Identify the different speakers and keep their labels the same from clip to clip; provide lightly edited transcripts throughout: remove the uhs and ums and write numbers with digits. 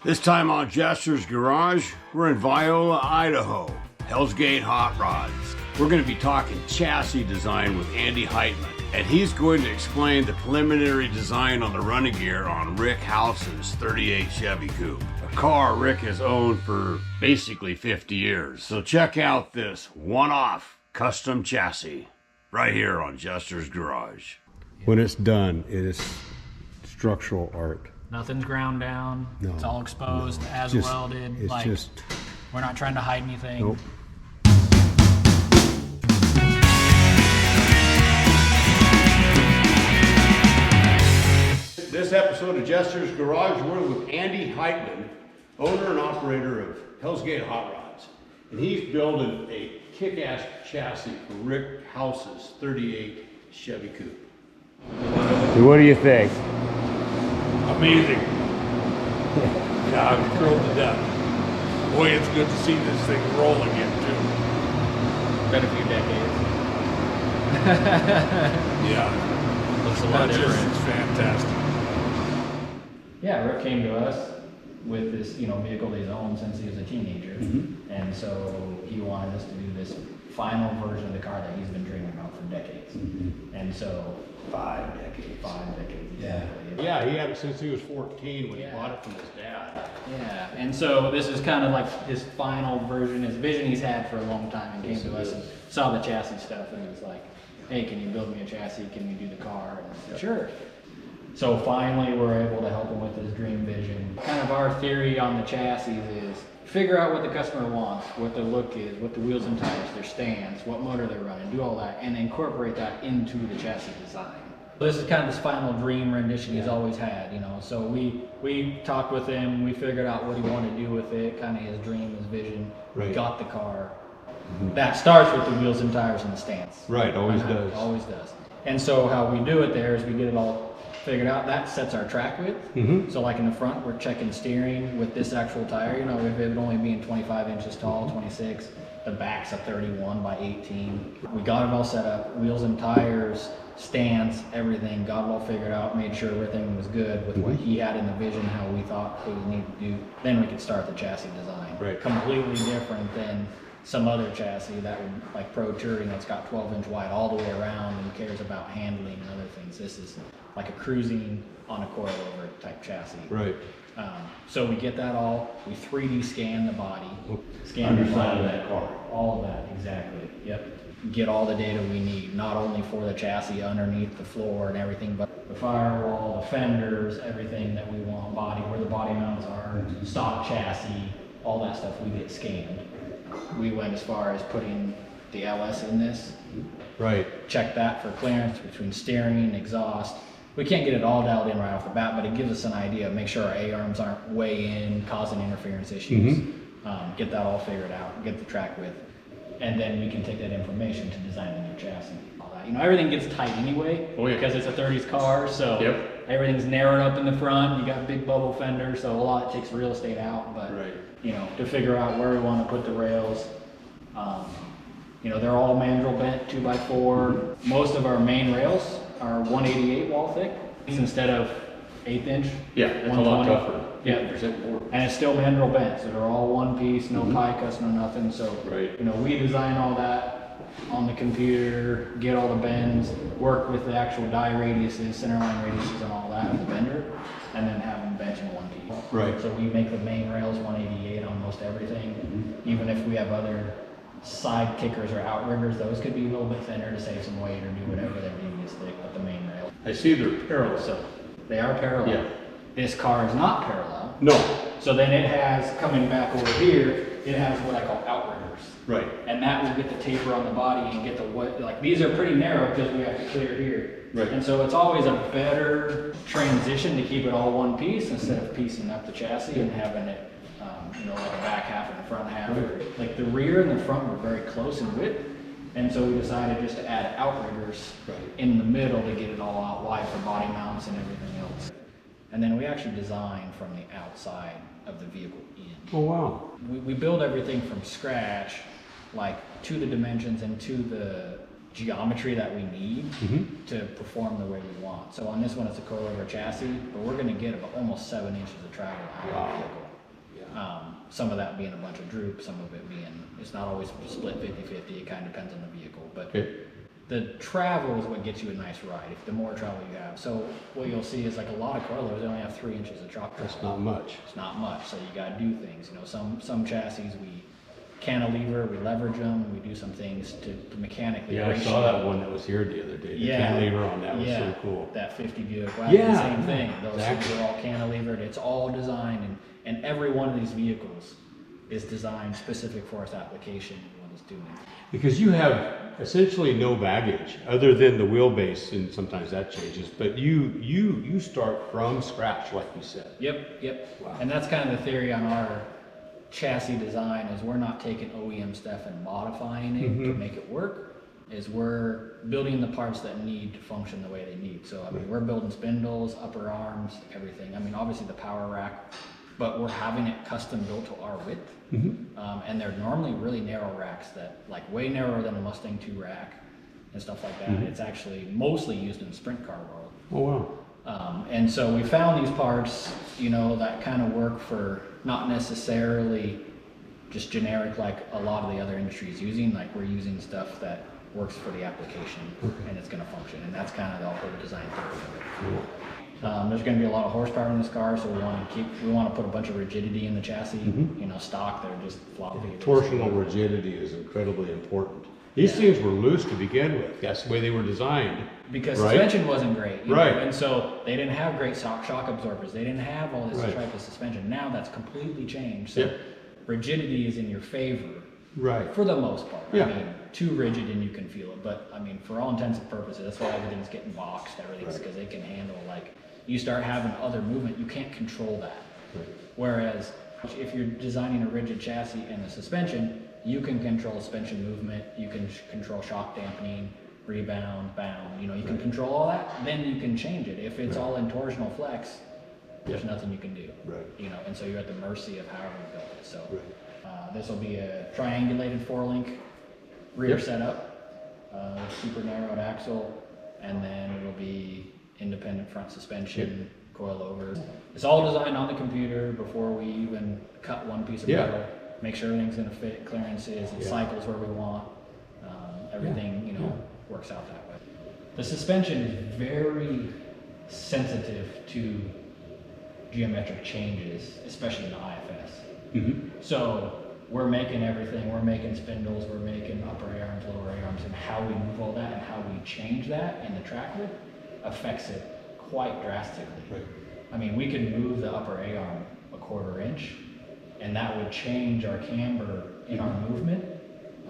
Speaker 1: This time on Jesters Garage, we're in Viola, Idaho. Hell's Gate Hot Rods. We're going to be talking chassis design with Andy Heitmann, and he's going to explain the preliminary design on the running gear on Rick House's 38 Chevy Coupe, a car Rick has owned for basically 50 years. So check out this one-off custom chassis right here on Jesters Garage. When it's done, it is structural art.
Speaker 2: Nothing's ground down.
Speaker 1: No,
Speaker 2: it's all exposed, as
Speaker 1: just,
Speaker 2: welded.
Speaker 1: It's
Speaker 2: like,
Speaker 1: just...
Speaker 2: we're not trying to hide anything.
Speaker 1: Nope. This episode of Jesters Garage, we're with Andy Heitmann, owner and operator of Hell's Gate Hot Rods. And he's building a kick-ass chassis for Rick House's 38 Chevy Coupe. What do you think?
Speaker 3: Amazing. Yeah, I'm thrilled to death. Boy, it's good to see this thing roll again, too.
Speaker 2: Been a few decades.
Speaker 3: Yeah.
Speaker 2: Looks a lot
Speaker 3: That just
Speaker 2: different.
Speaker 3: is fantastic.
Speaker 2: Yeah, Rick came to us with this, vehicle he's owned since he was a teenager.
Speaker 1: Mm-hmm.
Speaker 2: And so he wanted us to do this final version of the car that he's been dreaming about for decades.
Speaker 1: Mm-hmm.
Speaker 2: And so
Speaker 1: 5 decades.
Speaker 2: 5 decades, exactly.
Speaker 1: Yeah, he had it since he was 14 when he bought it from his dad.
Speaker 2: Yeah, and so this is kind of like his final version, his vision he's had for a long time, and came to us and saw the chassis stuff and was like, hey, can you build me a chassis? Can we do the car? And I said, sure. So finally we're able to help him with his dream vision. Kind of our theory on the chassis is figure out what the customer wants, what the look is, what the wheels and tires, their stands, what motor they're running, do all that, and incorporate that into the chassis design. This is kind of this final dream rendition he's always had, So we talked with him, we figured out what he wanted to do with it, kind of his dream, his vision.
Speaker 1: Right.
Speaker 2: Got the car. That starts with the wheels and tires and the stands.
Speaker 1: Right, always does.
Speaker 2: Always does. And so how we do it there is we get it all figured out. That sets our track width.
Speaker 1: Mm-hmm.
Speaker 2: So like in the front, we're checking steering with this actual tire. If it would only being 25 inches tall, 26, the back's a 31 by 18. We got it all set up, wheels and tires, stands, everything, got it all figured out, made sure everything was good with what he had in the vision, how we thought it was needed to do. Then we could start the chassis design.
Speaker 1: Right.
Speaker 2: Completely different than some other chassis that would, like Pro Touring, that's got 12-inch wide all the way around and cares about handling and other things. This is like a cruising on a coilover type chassis.
Speaker 1: Right.
Speaker 2: So we get that all, we 3D scan the body. Scan
Speaker 1: Underside of that car.
Speaker 2: All of that, exactly, yep. Get all the data we need, not only for the chassis underneath the floor and everything, but the firewall, the fenders, everything that we want, body, where the body mounts are, stock chassis, all that stuff we get scanned. We went as far as putting the LS in this.
Speaker 1: Right.
Speaker 2: Check that for clearance between steering and exhaust. We can't get it all dialed in right off the bat, but it gives us an idea. Make sure our A-arms aren't way in, causing interference issues. Get that all figured out, get the track width. And then we can take that information to design the new chassis. All that. Everything gets tight anyway, because it's a 30s car, so everything's narrowed up in the front. You got big bubble fenders, so a lot takes real estate out. But to figure out where we want to put the rails, they're all mandrel bent 2x4. Most of our main rails are 188 wall thick instead of 1/8 inch.
Speaker 1: Yeah, it's a lot tougher.
Speaker 2: Yeah, and it's still mandrel bent, so they're all one piece, no pie cuts, no nothing. So we design all that on the computer, get all the bends, work with the actual die radiuses, center line radiuses, and all that with the bender, and then have them bench in one piece.
Speaker 1: Right.
Speaker 2: So we make the main rails 188 on most everything. Even if we have other side kickers or outriggers, those could be a little bit thinner to save some weight or do whatever they need to stick with the main rail.
Speaker 1: I see they're parallel.
Speaker 2: So they are parallel. Yeah. This car is not parallel.
Speaker 1: No.
Speaker 2: So then it has, coming back over here, it has what I call outriggers.
Speaker 1: Right.
Speaker 2: And that will get the taper on the body and get the what, like these are pretty narrow because we have to clear here.
Speaker 1: Right.
Speaker 2: And so it's always a better transition to keep it all one piece instead of piecing up the chassis and having it, like a back half and a front half.
Speaker 1: Right.
Speaker 2: Like the rear and the front were very close in width. And so we decided just to add outriggers in the middle to get it all out wide for body mounts and everything else. And then we actually design from the outside of the vehicle in.
Speaker 1: Oh, wow.
Speaker 2: We build everything from scratch, like to the dimensions and to the geometry that we need to perform the way we want. So on this one, it's a coilover chassis, but we're going to get about almost 7 inches of travel out of the vehicle. Some of that being a bunch of droop, some of it being, it's not always split 50-50, it kind of depends on the vehicle. But
Speaker 1: Okay.
Speaker 2: the travel is what gets you a nice ride, if the more travel you have. So what you'll see is like a lot of coilovers, they only have 3 inches of shock travel.
Speaker 1: That's not much.
Speaker 2: It's not much, so you gotta do things. You know, some chassis we cantilever, we leverage them, we do some things to mechanically.
Speaker 1: Yeah, I saw that one that was here the other day. The cantilever on that was so cool.
Speaker 2: That 50 Buick wagon,
Speaker 1: Yeah,
Speaker 2: same thing. Those
Speaker 1: exactly.
Speaker 2: things are all cantilevered. It's all designed, and every one of these vehicles is designed specific for its application and what it's doing.
Speaker 1: Because you have essentially no baggage other than the wheelbase, and sometimes that changes, but you start from scratch, like you said.
Speaker 2: Yep.
Speaker 1: Wow.
Speaker 2: And that's kind of the theory on our chassis design, is we're not taking OEM stuff and modifying it to make it work, is we're building the parts that need to function the way they need. So I mean, we're building spindles, upper arms, everything. I mean, obviously the power rack, but we're having it custom built to our width. And they're normally really narrow racks, that like way narrower than a Mustang 2 rack and stuff like that. It's actually mostly used in sprint car world.
Speaker 1: Oh, wow.
Speaker 2: And so we found these parts, you know, that kind of work for not necessarily just generic like a lot of the other industries using. Like we're using stuff that works for the application and it's going to function. And that's kind of the whole design theory of it. There's going to be a lot of horsepower in this car, so we want to put a bunch of rigidity in the chassis. You know, stock, they're just floppy.
Speaker 1: Torsional rigidity is incredibly important. These things were loose to begin with. That's the way they were designed.
Speaker 2: Because
Speaker 1: right?
Speaker 2: suspension wasn't great. You
Speaker 1: Right.
Speaker 2: know? And so they didn't have great shock absorbers. They didn't have all this
Speaker 1: Right.
Speaker 2: type of suspension. Now that's completely changed. So
Speaker 1: Yep.
Speaker 2: rigidity is in your favor.
Speaker 1: Right.
Speaker 2: For the most part.
Speaker 1: Yeah.
Speaker 2: I mean, too rigid and you can feel it. But I mean, for all intents and purposes, that's why everything's getting boxed. Everything's because they can handle, like, you start having other movement, you can't control that.
Speaker 1: Right.
Speaker 2: Whereas if you're designing a rigid chassis and a suspension, you can control suspension movement, you can control shock dampening, rebound, bound, you know, you can control all that, then you can change it. If it's all in torsional flex, there's nothing you can do.
Speaker 1: Right.
Speaker 2: You know, and so you're at the mercy of however you build it. So
Speaker 1: Right.
Speaker 2: this will be a triangulated 4-link rear setup, super narrowed axle, and then it'll be independent front suspension, coilovers. It's all designed on the computer before we even cut one piece of metal. Make sure everything's gonna fit, clearances, it cycles where we want. Everything, you know, works out that way. The suspension is very sensitive to geometric changes, especially in the IFS. So we're making everything, we're making spindles, we're making upper arms, lower arms, and how we move all that and how we change that in the track width affects it quite drastically.
Speaker 1: Right.
Speaker 2: I mean, we can move the upper A-arm a 1/4 inch, and that would change our camber in our movement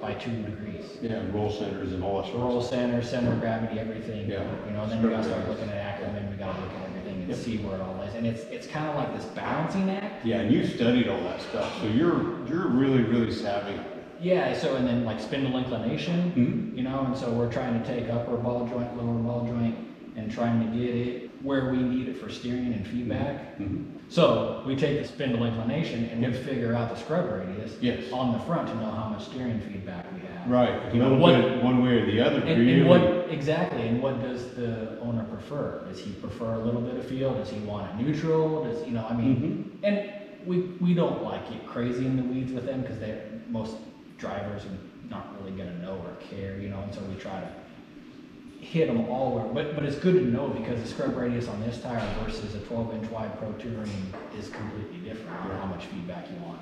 Speaker 2: by 2 degrees.
Speaker 1: Yeah, roll centers and all that sort
Speaker 2: Roll
Speaker 1: of stuff.
Speaker 2: center, center of gravity, everything.
Speaker 1: Yeah.
Speaker 2: You know, and then we gotta start looking at Ackerman, we gotta look at everything and see where it all is. And it's kind of like this balancing act.
Speaker 1: Yeah, and you studied all that stuff, so you're really savvy.
Speaker 2: Yeah, so and then like spindle inclination, you know, and so we're trying to take upper ball joint, lower ball joint, and trying to get it where we need it for steering and feedback. So we take the spindle inclination and we figure out the scrub radius on the front to know how much steering feedback we have.
Speaker 1: Right,
Speaker 2: You know,
Speaker 1: one way or the other.
Speaker 2: and what exactly, and what does the owner prefer? Does he prefer a little bit of feel? Does he want it neutral? Does, you know, I mean, and we don't like get crazy in the weeds with them because most drivers are not really gonna know or care, you know, and so we try to hit them all where, but it's good to know because the scrub radius on this tire versus a 12-inch wide Pro Touring is completely different on how much feedback you want.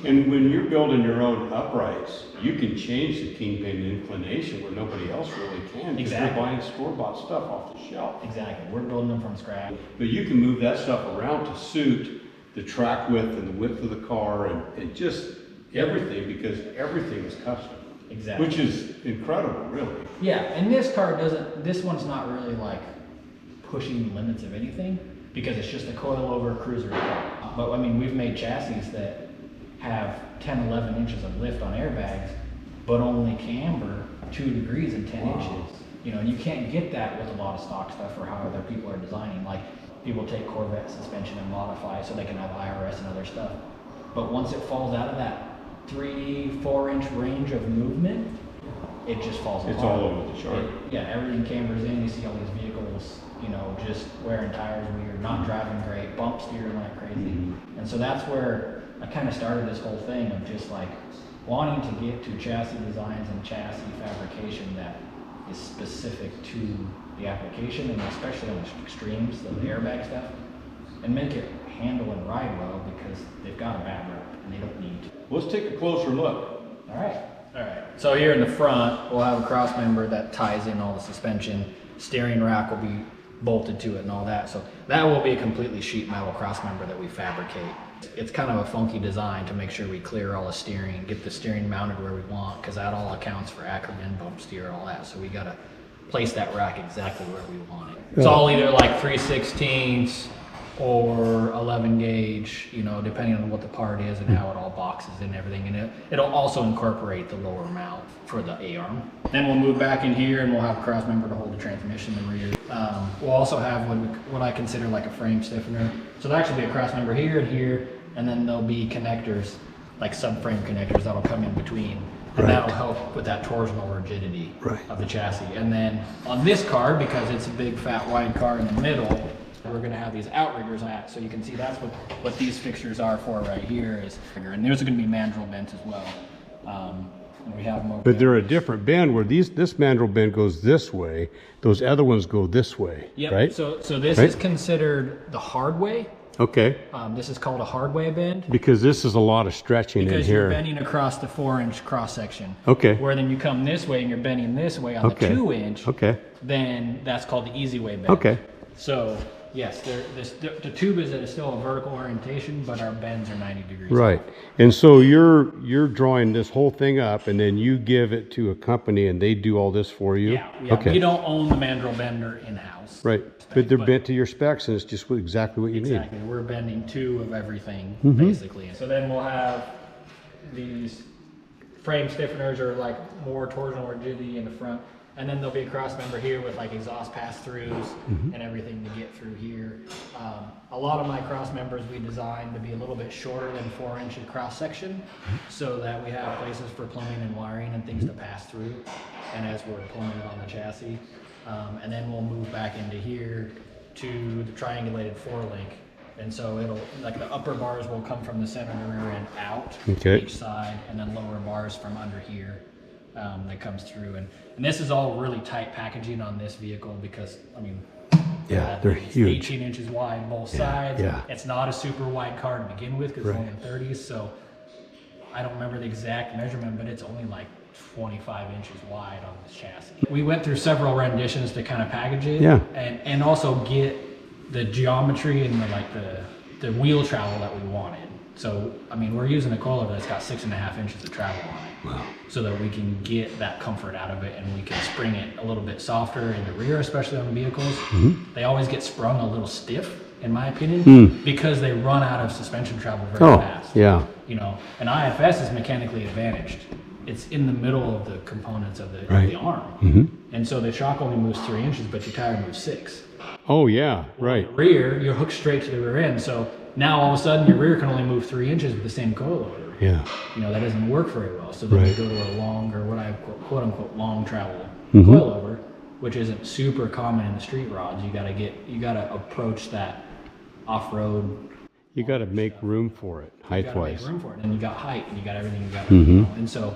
Speaker 1: And when you're building your own uprights, you can change the kingpin inclination where nobody else really can. Because
Speaker 2: Exactly.
Speaker 1: you're buying store-bought stuff off the shelf.
Speaker 2: Exactly, we're building them from scratch.
Speaker 1: But you can move that stuff around to suit the track width and the width of the car and just everything, because everything is custom.
Speaker 2: Exactly.
Speaker 1: Which is incredible, really.
Speaker 2: Yeah, and this car doesn't, this one's not really like pushing the limits of anything because it's just a coilover cruiser car. But I mean, we've made chassis that have 10, 11 inches of lift on airbags, but only camber 2 degrees and 10 inches. You know, and you can't get that with a lot of stock stuff or how other people are designing. Like people take Corvette suspension and modify it so they can have IRS and other stuff. But once it falls out of that 3-4 inch range of movement, it just falls apart.
Speaker 1: It's all over the chart.
Speaker 2: Yeah, everything cambers in. You see all these vehicles, you know, just wearing tires weird, not driving great, bump steering like crazy. And so that's where I kind of started this whole thing of just like wanting to get to chassis designs and chassis fabrication that is specific to the application, and especially on the extremes, the airbag stuff, and make it handle and ride well, because they've got a bad rep and they don't need to.
Speaker 1: Let's take a closer look.
Speaker 2: All right. So here in the front, we'll have a cross member that ties in all the suspension. Steering rack will be bolted to it and all that. So that will be a completely sheet metal cross member that we fabricate. It's kind of a funky design to make sure we clear all the steering, get the steering mounted where we want, because that all accounts for Ackerman, bump steer, all that. So we got to place that rack exactly where we want it. It's all either like 3/16 or 11 gauge, you know, depending on what the part is and how it all boxes and everything. And it'll also incorporate the lower mount for the A-arm. Then we'll move back in here and we'll have a cross member to hold the transmission in the rear. We'll also have what I consider like a frame stiffener. So there'll actually be a cross member here and here, and then there'll be connectors, like subframe connectors that'll come in between. And that'll help with that torsional rigidity of the chassis. And then on this car, because it's a big, fat, wide car in the middle, we're going to have these outriggers at. So you can see that's what these fixtures are for right here. And there's going to be mandrel bent as well. And we have them over
Speaker 1: But they're a different bend, where this mandrel bend goes this way, those other ones go this way, right?
Speaker 2: So this is considered the hard way.
Speaker 1: Okay.
Speaker 2: This is called a hard way bend.
Speaker 1: Because this is a lot of stretching in here.
Speaker 2: Because you're bending across the 4-inch cross section.
Speaker 1: Okay.
Speaker 2: Where then you come this way and you're bending this way on the 2-inch.
Speaker 1: Okay.
Speaker 2: Then that's called the easy way bend.
Speaker 1: Okay.
Speaker 2: So yes, the tube is still a vertical orientation, but our bends are 90 degrees.
Speaker 1: Right. And so you're drawing this whole thing up, and then you give it to a company and they do all this for you?
Speaker 2: Yeah.
Speaker 1: Okay.
Speaker 2: We don't own the mandrel bender in-house.
Speaker 1: Right. But they're bent to your specs, and it's just exactly what you need.
Speaker 2: Exactly. We're bending 2 of everything, basically. So then we'll have these frame stiffeners, or like more torsional rigidity in the front. And then there'll be a cross member here with like exhaust pass-throughs and everything to get through here. A lot of my cross members we designed to be a little bit shorter than 4-inch cross section, so that we have places for plumbing and wiring and things to pass through, and as we're pulling it on the chassis. And then we'll move back into here to the triangulated 4-link. And so it'll, like, the upper bars will come from the center and the rear end out each side, and then lower bars from under here that comes through. And this is all really tight packaging on this vehicle, because, I mean,
Speaker 1: they're huge.
Speaker 2: 18 inches wide both sides.
Speaker 1: Yeah.
Speaker 2: It's not a super wide car to begin with, because it's only in 30s. So I don't remember the exact measurement, but it's only like 25 inches wide on this chassis. We went through several renditions to kind of package it, and also get the geometry and the wheel travel that we wanted. So, I mean, we're using a coilover that's got 6.5 inches of travel on it.
Speaker 1: Wow.
Speaker 2: So that we can get that comfort out of it, and we can spring it a little bit softer in the rear, especially on vehicles. They always get sprung a little stiff, in my opinion, because they run out of suspension travel very fast.
Speaker 1: Yeah.
Speaker 2: You know, an IFS is mechanically advantaged. It's in the middle of the components of the arm. And so the shock only moves 3 inches, but your tire moves 6.
Speaker 1: Oh yeah, right.
Speaker 2: The rear, you're hooked straight to the rear end. So now all of a sudden your rear can only move 3 inches with the same coilover.
Speaker 1: Yeah.
Speaker 2: You know, that doesn't work very well. So then we go to a longer, what I quote unquote long travel coilover, which isn't super common in the street rods. You gotta approach that off-road.
Speaker 1: You got to make room for it, height-wise.
Speaker 2: Make room for it, and you got height, and you got everything. You got, you know, and so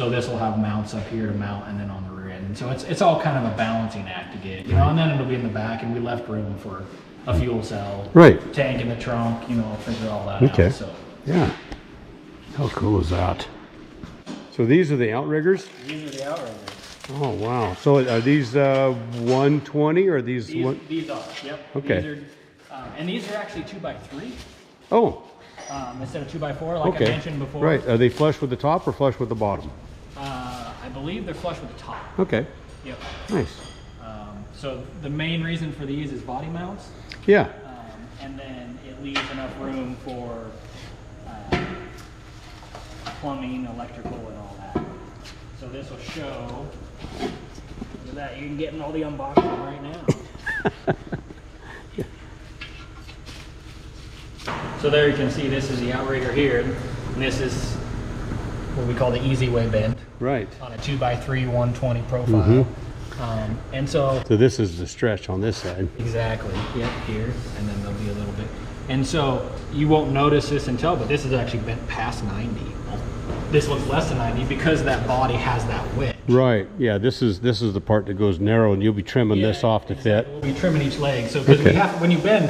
Speaker 2: this will have mounts up here to mount, and then on the rear end. And so it's all kind of a balancing act to get, you know. And then it'll be in the back, and we left room for a fuel cell, tank in the trunk, you know, figure all that out. So
Speaker 1: yeah, how cool is that? So these are the outriggers.
Speaker 2: These are the outriggers.
Speaker 1: Oh wow! So are these 120 or these?
Speaker 2: These are. Yep.
Speaker 1: Okay.
Speaker 2: These are, and these are actually 2x3.
Speaker 1: Oh.
Speaker 2: Instead of 2x4, like I mentioned before.
Speaker 1: Right. Are they flush with the top or flush with the bottom?
Speaker 2: I believe they're flush with the top.
Speaker 1: Okay.
Speaker 2: Yep.
Speaker 1: Nice.
Speaker 2: So the main reason for these is body mounts.
Speaker 1: Yeah.
Speaker 2: And then it leaves enough room for plumbing, electrical, and all that. So this will show. Look at that. You're getting all the unboxing right now. So there you can see this is the outrigger here, and this is what we call the easy way bend.
Speaker 1: Right.
Speaker 2: On a 2x3 120 profile. And so
Speaker 1: this is the stretch on this side.
Speaker 2: exactly, yep, here, and then there'll be a little bit. And so you won't notice this until, but this is actually bent past 90. This one's less than 90 because that body has that width.
Speaker 1: Right. Yeah. This is the part that goes narrow, and you'll be trimming this off to fit.
Speaker 2: We'll be trimming each leg. So because we have, when you bend,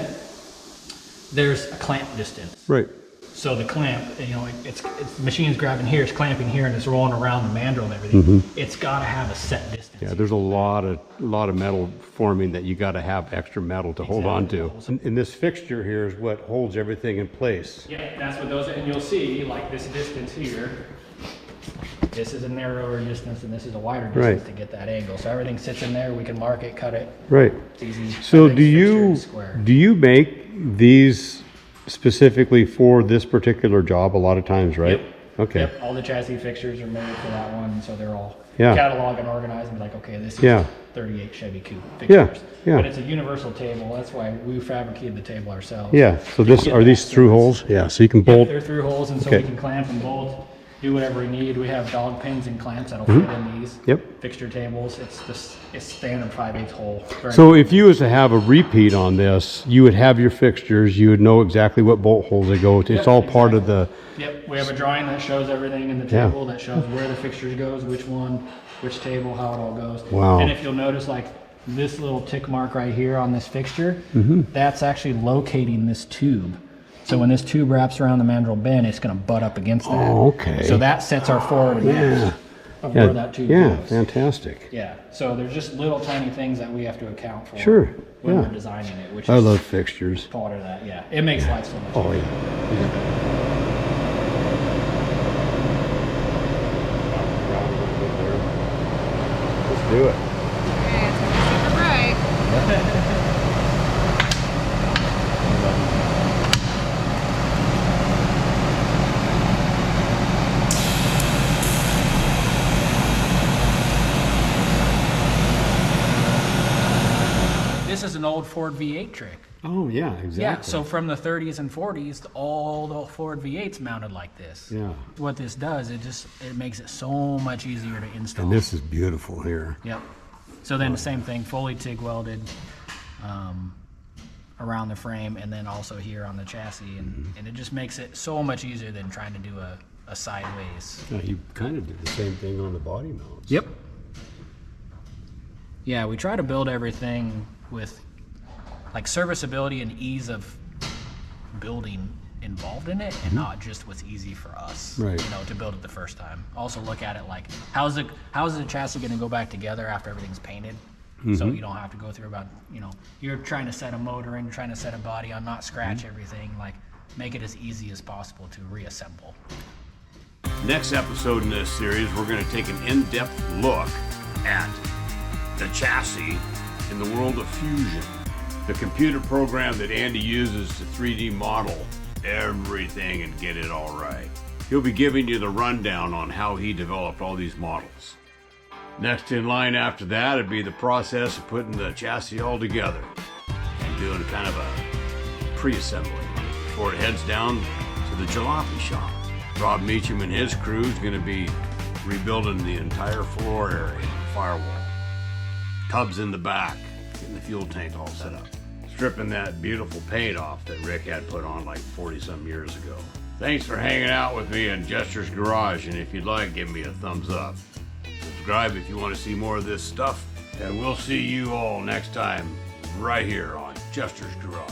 Speaker 2: there's a clamp distance.
Speaker 1: Right.
Speaker 2: So the clamp, you know, it's the machine's grabbing here, it's clamping here, and it's rolling around the mandrel and everything. It's got to have a set distance.
Speaker 1: Yeah. There's a lot of metal forming that you got to have extra metal to hold on to. And this fixture here is what holds everything in place.
Speaker 2: Yeah, that's what those, and you'll see like this distance here. This is a narrower distance, and this is a wider distance to get that angle. So everything sits in there. We can mark it, cut it.
Speaker 1: Right.
Speaker 2: It's easy.
Speaker 1: So do you make these specifically for this particular job a lot of times, right?
Speaker 2: Yep.
Speaker 1: Okay.
Speaker 2: Yep. All the chassis fixtures are made for that one, so they're all
Speaker 1: Yeah.
Speaker 2: cataloged and organized and be like, okay, this is
Speaker 1: Yeah.
Speaker 2: 38 Chevy Coupe
Speaker 1: Yeah.
Speaker 2: fixtures.
Speaker 1: Yeah.
Speaker 2: But it's a universal table. That's why we fabricated the table ourselves.
Speaker 1: Yeah. So this
Speaker 2: Get
Speaker 1: are these
Speaker 2: that
Speaker 1: through
Speaker 2: service.
Speaker 1: holes? Yeah. So you can
Speaker 2: Yep,
Speaker 1: bolt.
Speaker 2: they're through holes, and so
Speaker 1: Okay.
Speaker 2: we can clamp and bolt, do whatever we need. We have dog pins and clamps that'll fit in these
Speaker 1: Yep.
Speaker 2: fixture tables. It's standard 5/8 hole. Very
Speaker 1: So if you was to have a repeat on this, you would have your fixtures. You would know exactly what bolt holes they go to. It's
Speaker 2: Yep,
Speaker 1: all part of the.
Speaker 2: Yep, we have a drawing that shows everything in the
Speaker 1: Yeah.
Speaker 2: table, that shows where the fixtures goes, which one, which table, how it all goes.
Speaker 1: Wow.
Speaker 2: And if you'll notice, like this little tick mark right here on this fixture, that's actually locating this tube. So when this tube wraps around the mandrel bend, it's going to butt up against that.
Speaker 1: Oh, okay.
Speaker 2: So that sets our forward mass of
Speaker 1: Yeah.
Speaker 2: where that tube
Speaker 1: Yeah.
Speaker 2: goes.
Speaker 1: Fantastic.
Speaker 2: Yeah, so there's just little tiny things that we have to account for
Speaker 1: Sure,
Speaker 2: when
Speaker 1: yeah.
Speaker 2: we're designing it, which
Speaker 1: I
Speaker 2: is
Speaker 1: love fixtures.
Speaker 2: part of that. Yeah, it makes life so much
Speaker 1: Oh
Speaker 2: easier.
Speaker 1: yeah. Let's do it.
Speaker 4: Okay, it's gonna be super bright.
Speaker 2: This is an old Ford V8 trick.
Speaker 1: Oh yeah, exactly.
Speaker 2: Yeah, so from the 30s and 40s, all the Ford V8s mounted like this.
Speaker 1: Yeah.
Speaker 2: What this does, it makes it so much easier to install.
Speaker 1: And this is beautiful here.
Speaker 2: Yep. So then the same thing, fully TIG welded around the frame, and then also here on the chassis, and it just makes it so much easier than trying to do a sideways.
Speaker 1: Yeah, you kind of did the same thing on the body mounts.
Speaker 2: Yep. Yeah, we try to build everything with like serviceability and ease of building involved in it, and not just what's easy for us,
Speaker 1: Right.
Speaker 2: you know, to build it the first time. Also look at it like, how's the chassis going to go back together after everything's painted? So you don't have to go through about, you know, you're trying to set a motor in, trying to set a body on, not scratch everything, like make it as easy as possible to reassemble.
Speaker 1: Next episode in this series, we're going to take an in-depth look at the chassis in the world of Fusion, the computer program that Andy uses to 3D model everything and get it all right. He'll be giving you the rundown on how he developed all these models. Next in line after that would be the process of putting the chassis all together and doing kind of a pre-assembly before it heads down to the jalopy shop. Rob Meacham and his crew is going to be rebuilding the entire floor area, the firewall, tubs in the back, getting the fuel tank all set up, stripping that beautiful paint off that Rick had put on like 40-some years ago. Thanks for hanging out with me in Jesters Garage, and if you'd like, give me a thumbs up. Subscribe if you want to see more of this stuff, and we'll see you all next time right here on Jesters Garage.